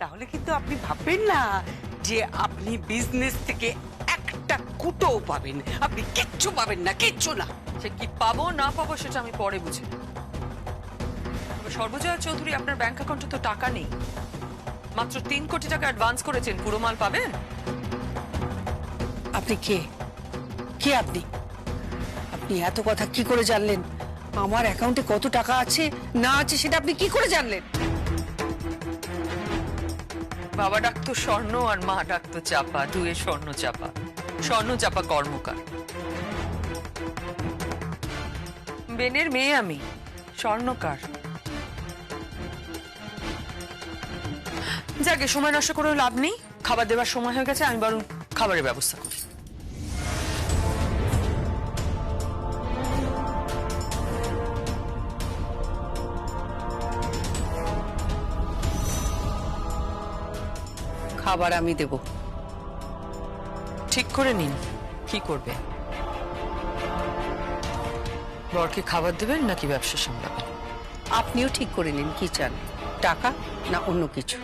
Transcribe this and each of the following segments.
তাহলে কিন্তু আপনি ভাববেন না যে আপনি বিজনেস থেকে একটা কুটোও পাবেন। আপনি কিচ্ছু পাবেন না, কিচ্ছু না। সে কি পাবো না পাবো সেটা আমি পরে বুঝি। তবে সর্বজয়া চৌধুরী, আপনার ব্যাংক অ্যাকাউন্টে তো টাকা নেই। মাত্র 3 কোটি টাকা অ্যাডভান্স করেছেন, পুরো মাল পাবেন? আপনি কে? কে আপনি? আপনি এত কথা কি করে জানলেন? আমার অ্যাকাউন্টে কত টাকা আছে না আছে সেটা আপনি কি করে জানলেন? বাবা ডাকতো স্বর্ণ আর মা ডাকতো চাপা, দুয়ে স্বর্ণ চাপা। স্বর্ণ চাপা কর্মকার। বেনের মেয়ে আমি, স্বর্ণকার। যাকে সময় নষ্ট করে লাভ নেই, খাবার দেবার সময় হয়ে গেছে, আমি বরং খাবারের ব্যবস্থা করি। খাবার আমি দেব। ঠিক করে নিন কি করবে। বরকে খাবার দেবেন নাকি ব্যবসা সামলাবেন? আপনিও ঠিক করে নিন কি চান, টাকা না অন্য কিছু।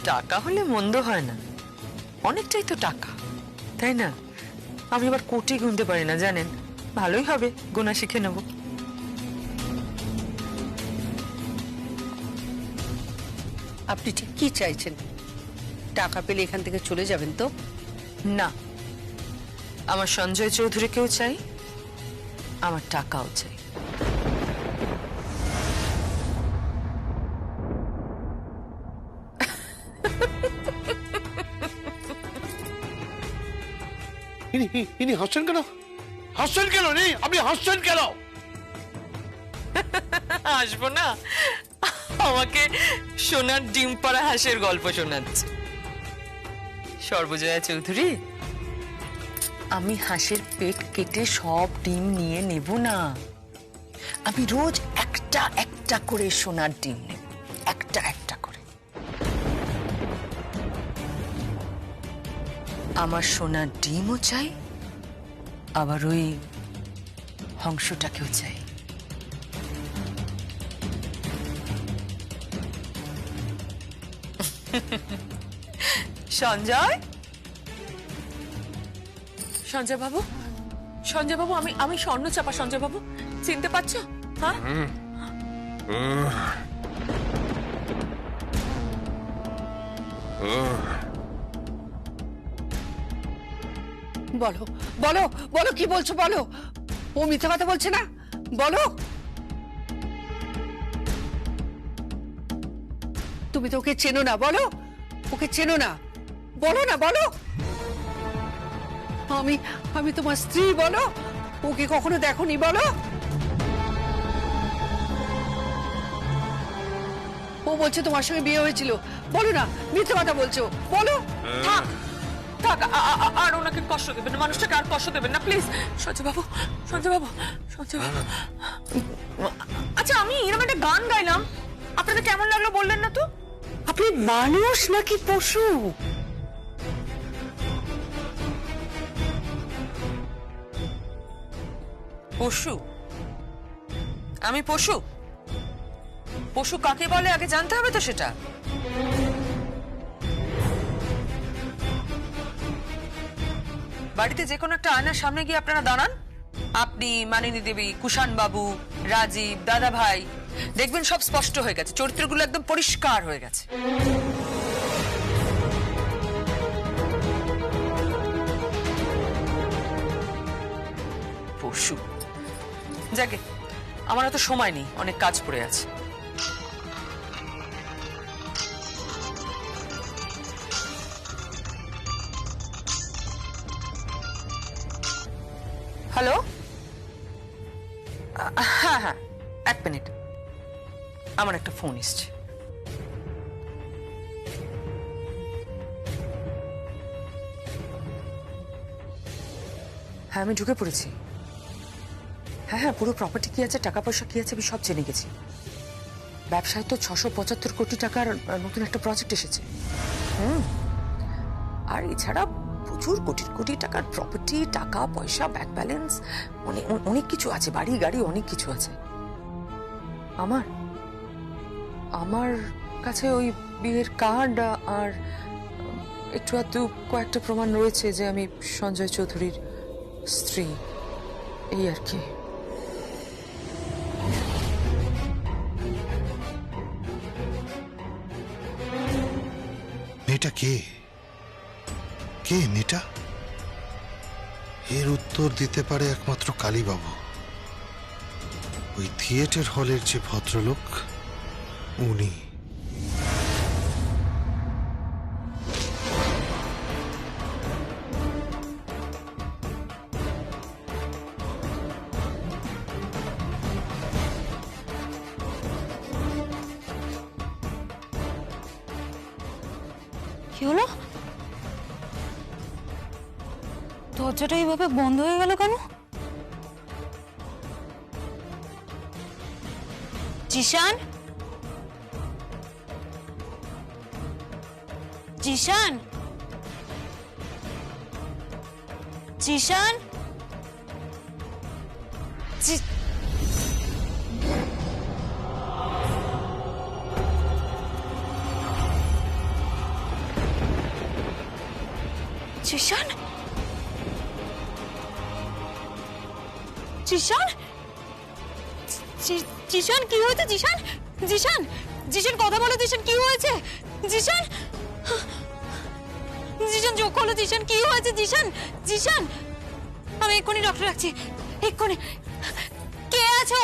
টাকা হলে মন্দ হয় না, অনেকটাই তো টাকা, তাই না? আমি আবার কোটি গুনতে পারি না জানেন। ভালোই হবে, গোনা শিখে নেব। আপনি ঠিক কি চাইছেন? টাকা পেলে এখান থেকে চলে যাবেন তো? না, আমার সঞ্জয় চৌধুরীকেও চাই, আমার টাকাও চাই। ইনি হাসছেন কেন? হাসছেন কেন? নেই, আপনি হাসছেন কেন? আসবো না, আমাকে সোনার ডিম পাড়া হাঁসের গল্প শোনাচ্ছে সর্বজয়া চৌধুরী। আমি হাঁসের পেট কেটে সব ডিম নিয়ে নেব না, আমি রোজ একটা একটা করে সোনার ডিম নেব, একটা একটা করে। আমার সোনার ডিমও চাই, আবার ওই হংসটাকেও চাই। সঞ্জয়, সঞ্জয় বাবু, সঞ্জয় বাবু, আমি স্বর্ণ চাপা। সঞ্জয় বাবু, চিনতে পারছো? হ্যাঁ, বলো বলো বলো, কি বলছো বলো। ও মিথ্যা কথা বলছে না, বলো। তুমি তো ওকে চেনো না, বলো। ওকে চেনো না, বলো না, বলো। আমি আমি তোমার স্ত্রী, বলো। ওকে কখনো দেখোনি, বলো। ও বলছে তোমার সঙ্গে বিয়ে হয়েছিল, বলো না, মিথ্যা কথা বলছো, বলো। থাক থাক, আর ওনাকে কষ্ট দেবেন না, মানুষটাকে আর কষ্ট দেবেন না প্লিজ। সঞ্জয় বাবু, সঞ্জয় বাবু, সঞ্জয় বাবু। আচ্ছা, আমি এরকম একটা গান গাইলাম, আপনাদের কেমন লাগলো বললেন না তো? আপনি মানুষ নাকি পশু? পশু? আমি পশু? পশু কাকে বলে আগে জানতে হবে তো সেটা। বাড়িতে যে কোনো একটা আয়নার সামনে গিয়ে আপনারা দাঁড়ান, আপনি, মানিনী দেবী, কুষাণ বাবু, রাজীব, দাদা ভাই, দেখবেন সব স্পষ্ট হয়ে গেছে, চরিত্রগুলো একদম পরিষ্কার হয়ে গেছে। পশু যাকে, আমার এত সময় নেই, অনেক কাজ পড়ে আছে। হ্যালো, হ্যাঁ হ্যাঁ, 1 মিনিট, আমার একটা ফোন এসছে। হ্যাঁ, আমি ঢুকে পড়েছি। হ্যাঁ হ্যাঁ, পুরো প্রপার্টি কি আছে, টাকা পয়সা কি আছে, আমি সব জেনে গেছি। ব্যবসায় তো 675 কোটি টাকার নতুন একটা প্রজেক্ট এসেছে। আর এছাড়া প্রচুর কোটি কোটি টাকার প্রপার্টি, টাকা পয়সা, ব্যাংক ব্যালেন্স, অনেক অনেক কিছু আছে, বাড়ি গাড়ি অনেক কিছু আছে। আমার আমার কাছে ওই বিয়ের কার্ড আর একটু আধটু কয়েকটা প্রমাণ রয়েছে যে আমি সঞ্জয় চৌধুরীর স্ত্রী, এই আর কি। মেয়েটা কে? কে মেয়েটা? এর উত্তর দিতে পারে একমাত্র কালীবাবু। ওই থিয়েটার হলের যে ভদ্রলোক, উনি। কি হলো? দরজাটা এইভাবে বন্ধ হয়ে গেল কেন? জিশান, জিশান, জিশান, জিশান, জিশান, জিশান কি হয়েছে? জিশান, জিশান, জিশান কথা বলো। জিশান কি হয়েছে? জিশান, জিশান চোখ খোলো। জিশান কি হয়েছে? জিশান, জিশান, আমি এক্ষুনি ডক্টর রাখছি, এক্ষুনি। কে আছো?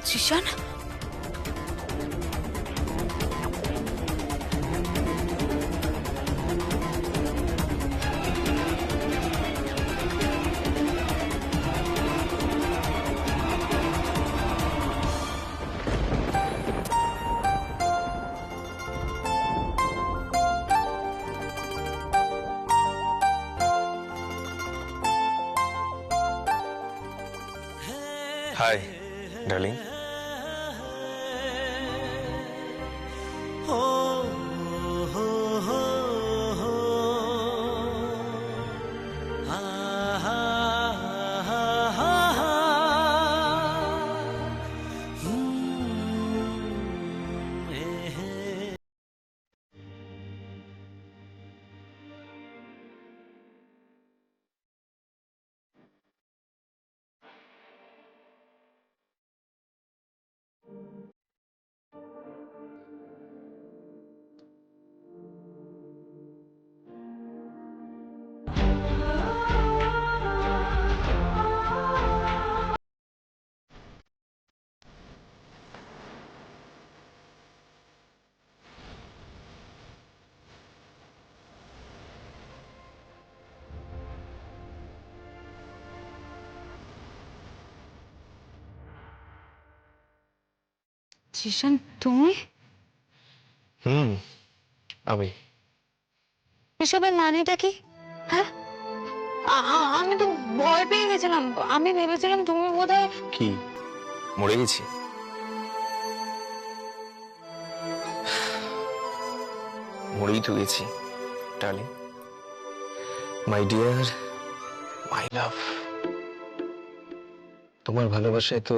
Zeeshan, hi darling. জিশান তুমি? আমি। এসবের মানেটা কি? হ্যাঁ, আমি তো ভয় পেয়ে গেছিলাম। আমি ভেবেছিলাম তুমি বোধহয় কি মরে গেছি? মরেই তো গেছি ডার্লিং, মাই ডিয়ার, মাই লাভ। তোমার ভালোবাসায় তো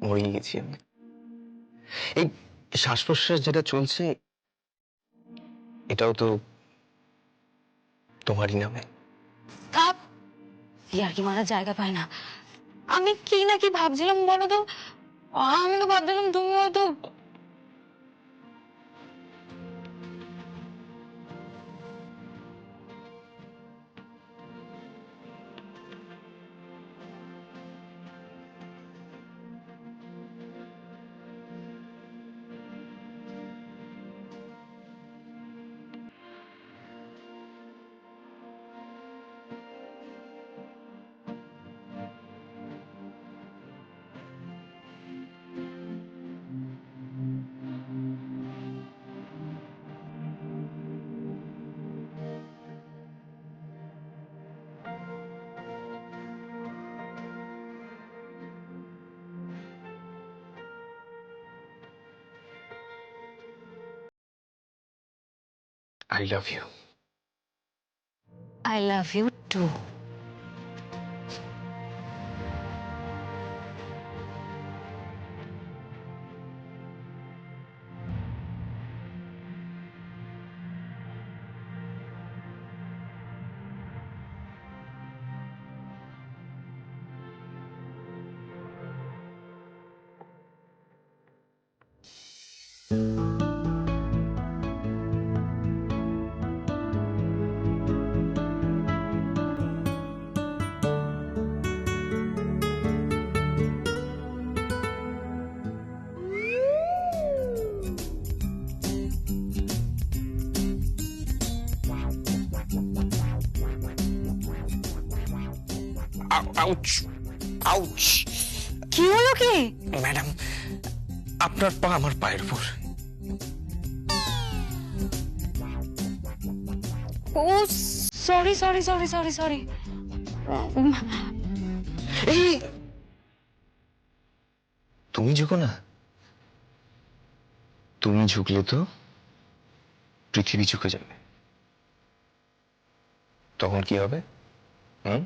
মরেই গেছি আমি। এই শ্বাস প্রশ্বাস যেটা চলছে, এটাও তো তোমারই নামে। থাক, আর কি মারার জায়গা পায় না। আমি কি না কি ভাবছিলাম বলো তো? আমি তো ভাবছিলাম তুমি হয়তো I love you. I love you too. Ouch ouch কি হলো কি? ম্যাডাম, আপনার পা আমার পায়ের উপর। ও sorry sorry sorry sorry sorry. এই তুমি ঝুঁকো না, তুমি ঝুঁকলে তো পৃথিবী ঝুঁকে যাবে। তখন কি হবে? হুম?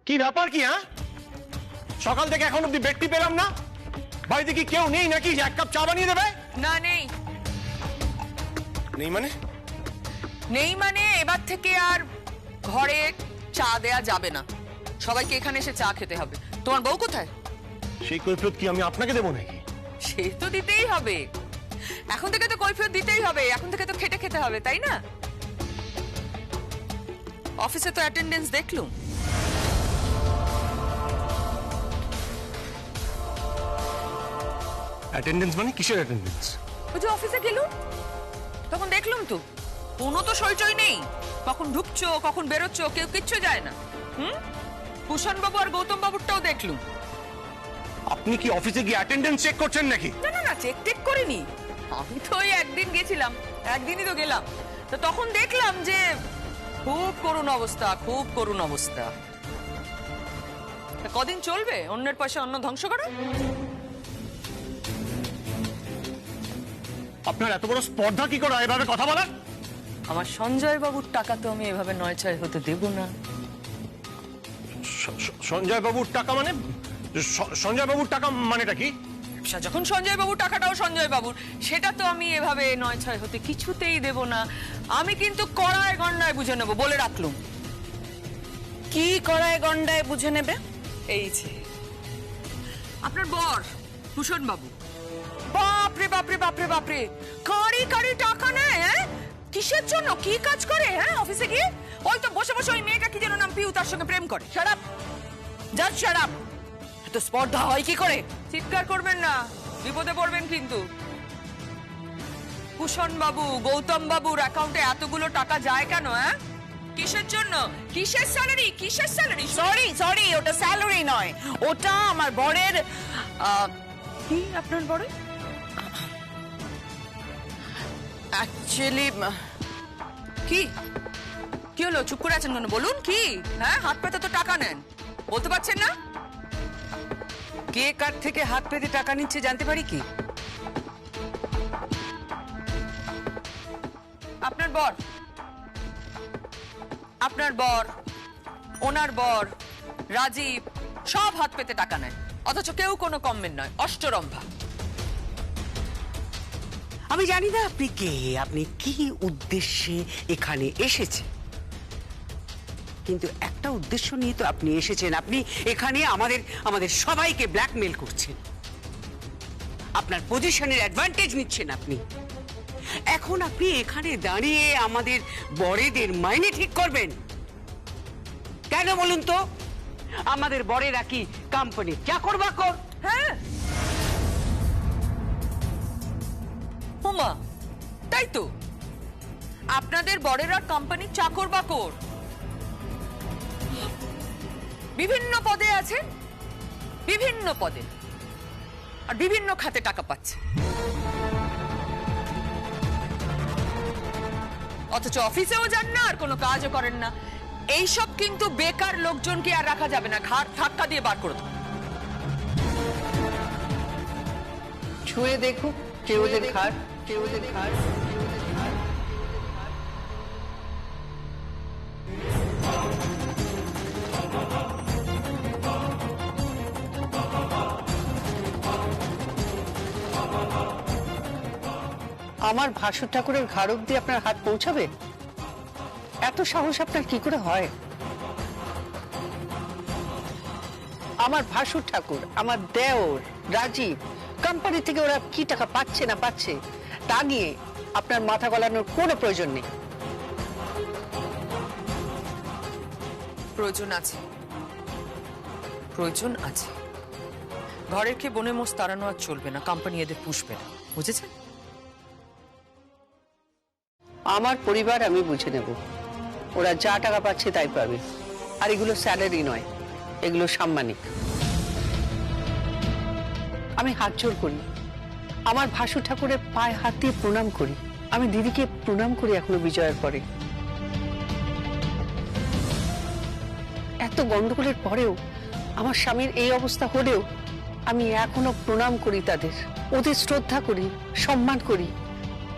কি ব্যাপার কি? হ্যাঁ, সকাল থেকে এখন অব্দি ব্যক্তি পেলাম না। বাড়িতে কি কেউ নেই নাকি যে এক কাপ চা বানিয়ে দেবে? না, নেই। নেই মানে? নেই মানে এবার থেকে আর ঘরে চা দেয়া যাবে না, সবাইকে এখানে এসে চা খেতে হবে। তোমার বউ কোথায়? সেই কৈফিয়ত কি আমি আপনাকে দেবো নাকি? সে তো দিতেই হবে, এখন থেকে তো কৈফিয়ত দিতেই হবে, এখন থেকে তো খেটে খেতে হবে, তাই না? অফিসে তো অ্যাটেন্ডেন্স দেখলুম। অ্যাটেন্ডেন্স মানে কিসের অ্যাটেন্ডেন্স? ওই যে অফিসে গেলুম তখন দেখলুম তো কোনো তো সইচই নেই, কখন ঢুকছো কখন বেরোচ্ছো কেউ কিচ্ছু যায় না। ভূষণ বাবু আর গৌতম বাবুরটাও দেখলুম। আপনি কি অফিসে গিয়ে অ্যাটেন্ডেন্স চেক করছেন নাকি? না না না, চেক টেক করিনি, আমি তো ওই একদিন গেছিলাম, একদিনই তো গেলাম, তো তখন দেখলাম যে খুব করুণ অবস্থা, খুব করুণ অবস্থা। তা কদিন চলবে অন্যের পয়সা অন্য ধ্বংস করা? আপনার এত বড় স্পর্ধা কি করে এভাবে কথা বলার? আমার সঞ্জয় বাবুর টাকা তো আমি এভাবে নয় ছয় হতে দেব না। সঞ্জয় বাবুর টাকা মানে? সঞ্জয় বাবুর টাকা মানেটা কি? ব্যবসা যখন সঞ্জয় বাবুর টাকাটাও সঞ্জয় বাবুর, সেটা তো আমি এভাবে নয় ছয় হতে কিছুতেই দেব না। আমি কিন্তু কড়ায় গন্ডায় বুঝে নেব, বলে রাখলুম। কি কড়ায় গন্ডায় বুঝে নেবে? এই যে আপনার বর ভূষণ বাবু, বাপরে বাপরে বাপরে বাপরে, কারি কারি টাকা নেয়। কিসের জন্য, কি কাজ করে অফিসে গিয়ে? ওই তো বসে বসে ওই মেয়েটা কি যেন নাম পিউ, তার সঙ্গে প্রেম করে। Shut up, just shut up. এত স্পর্ধা হয় কি করে? চিৎকার করবেন না, বিপদে পড়বেন কিন্তু। ভূষণ বাবু গৌতম বাবুর অ্যাকাউন্টে এতগুলো টাকা যায় কেন? কিসের জন্য? কিসের স্যালারি? কিসের স্যালারি? সরি সরি, ওটা স্যালারি নয়, ওটা আমার বরের। কি আপনার বড়? অ্যাকচুয়ালি কি কি হলো? চুপ করে আছেন কেন? বলুন কি? হাত পেতে তো টাকা নেন, বলতে পারছেন না? কে কার থেকে হাত পেতে টাকা নিচ্ছে জানতে পারি কি? আপনার বর, আপনার বর, ওনার বর রাজীব সব হাত পেতে টাকা নেয়, অথচ কেউ কোনো কমমেন্ট নয়, অষ্টরম্ভা। আমি জানি না আপনি কে, আপনি কি উদ্দেশ্যে এখানে এসেছেন, কিন্তু একটা উদ্দেশ্য নিয়ে তো আপনি এসেছেন। আপনি এখানে আমাদের সবাইকে ব্ল্যাকমেল করছেন, আপনার পজিশনের অ্যাডভান্টেজ নিচ্ছেন আপনি। এখন আপনি এখানে দাঁড়িয়ে আমাদের বড়েদের মাইনে ঠিক করবেন কেন বলুন তো? আমাদের বড়েরা কি কোম্পানি চাকর বাকর? হ্যাঁ হুমা, তাই তো, আপনাদের বড়েরা কোম্পানি চাকর বাকর, বিভিন্ন পদে আছে, বিভিন্ন পদে আর বিভিন্ন খাতে টাকা পাচ্ছে, অথচ অফিসেও যান না আর কোনো কাজও করেন না। এইসব কিন্তু বেকার লোকজনকে আর রাখা যাবে না, ঘাড় ধাক্কা দিয়ে বার করে দেবো। ছুঁয়ে দেখুক কেউ ওদের ঘাড়, কেউ ওদের ঘাড়। আমার ভাসুর ঠাকুরের ঘাড় অব্দি আপনার হাত পৌঁছাবে? এত সাহস আপনার কি করে হয়? আমার ভাসুর ঠাকুর, আমার দেওর রাজীব, কোম্পানি থেকে ওরা কি টাকা পাচ্ছে না পাচ্ছে তা নিয়ে আপনার মাথা গলানোর কোনো প্রয়োজন নেই। প্রয়োজন আছে, প্রয়োজন আছে। ঘরের খেয়ে বনে মোষ তাড়ানো আর চলবে না, কোম্পানি এদের পুষবে না, বুঝেছেন? আমার পরিবার আমি বুঝে নেব, ওরা যা টাকা পাচ্ছে তাই পাবে, আর এগুলো স্যালারি নয়, এগুলো সাম্মানিক। আমি হাত জোড় করি, আমার ভাসু ঠাকুরের পায়ে হাত দিয়ে প্রণাম করি, আমি দিদিকে প্রণাম করি এখনো বিজয়ের পরে। এত গন্ডগোলের পরেও, আমার স্বামীর এই অবস্থা হলেও আমি এখনো প্রণাম করি তাদের, ওদের শ্রদ্ধা করি, সম্মান করি।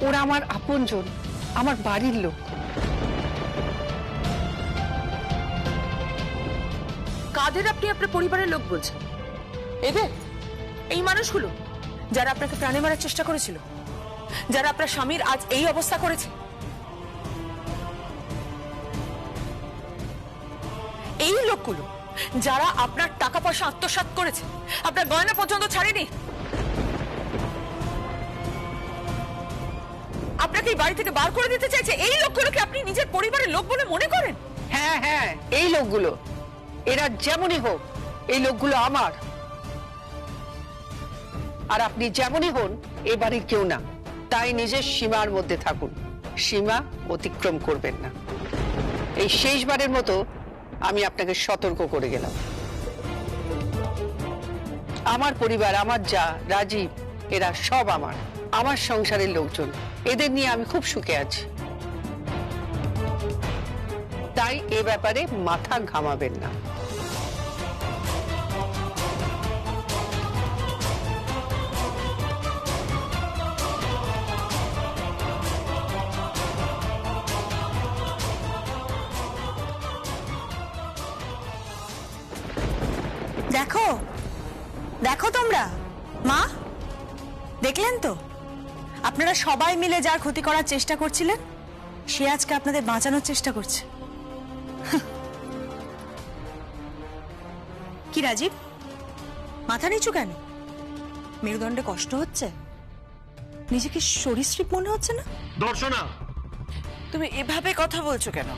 ওরা আমার আপনজন, আমার বাড়ির লোক। কাদের আপনি আপনার পরিবারের লোক বলছেন? এদের, এই মানুষগুলো যারা আপনাকে প্রাণে মারার চেষ্টা করেছিল, যারা আপনার স্বামীর আজ এই অবস্থা করেছে, এই লোকগুলো যারা আপনার টাকা পয়সা আত্মসাৎ করেছে, আপনার গয়না পর্যন্ত ছাড়েনি, আপনাকে এই বাড়ি থেকে বার করে দিতে চাইছে, এই লোকগুলোকে আপনি নিজের পরিবারের লোক বলে মনে করেন? হ্যাঁ হ্যাঁ, এই লোকগুলো, এরা যেমনই হোক, এই লোকগুলো আমার। আর আপনি যেমনই হন এবারে কেউ না, তাই নিজের সীমার মধ্যে থাকুন, সীমা অতিক্রম করবেন না। এই শেষবারের মতো আমি আপনাকে সতর্ক করে গেলাম। আমার পরিবার, আমার যা রাজীব, এরা সব আমার সংসারের লোকজন, এদের নিয়ে আমি খুব সুখে আছি। তাই এ ব্যাপারে মাথা ঘামাবেন না। দেখো দেখো তোমরা, মা দেখলেন তো, আপনারা সবাই মিলে যার ক্ষতি করার চেষ্টা করছিলেন সে আজকে আপনাদের বাঁচানোর চেষ্টা করছে। কি রাজীব, মাথা নিচু কেন? মেরুদণ্ডে কষ্ট হচ্ছে? নিজেকে সরীসৃপ মনে হচ্ছে না? দর্শনা, তুমি এভাবে কথা বলছো কেন?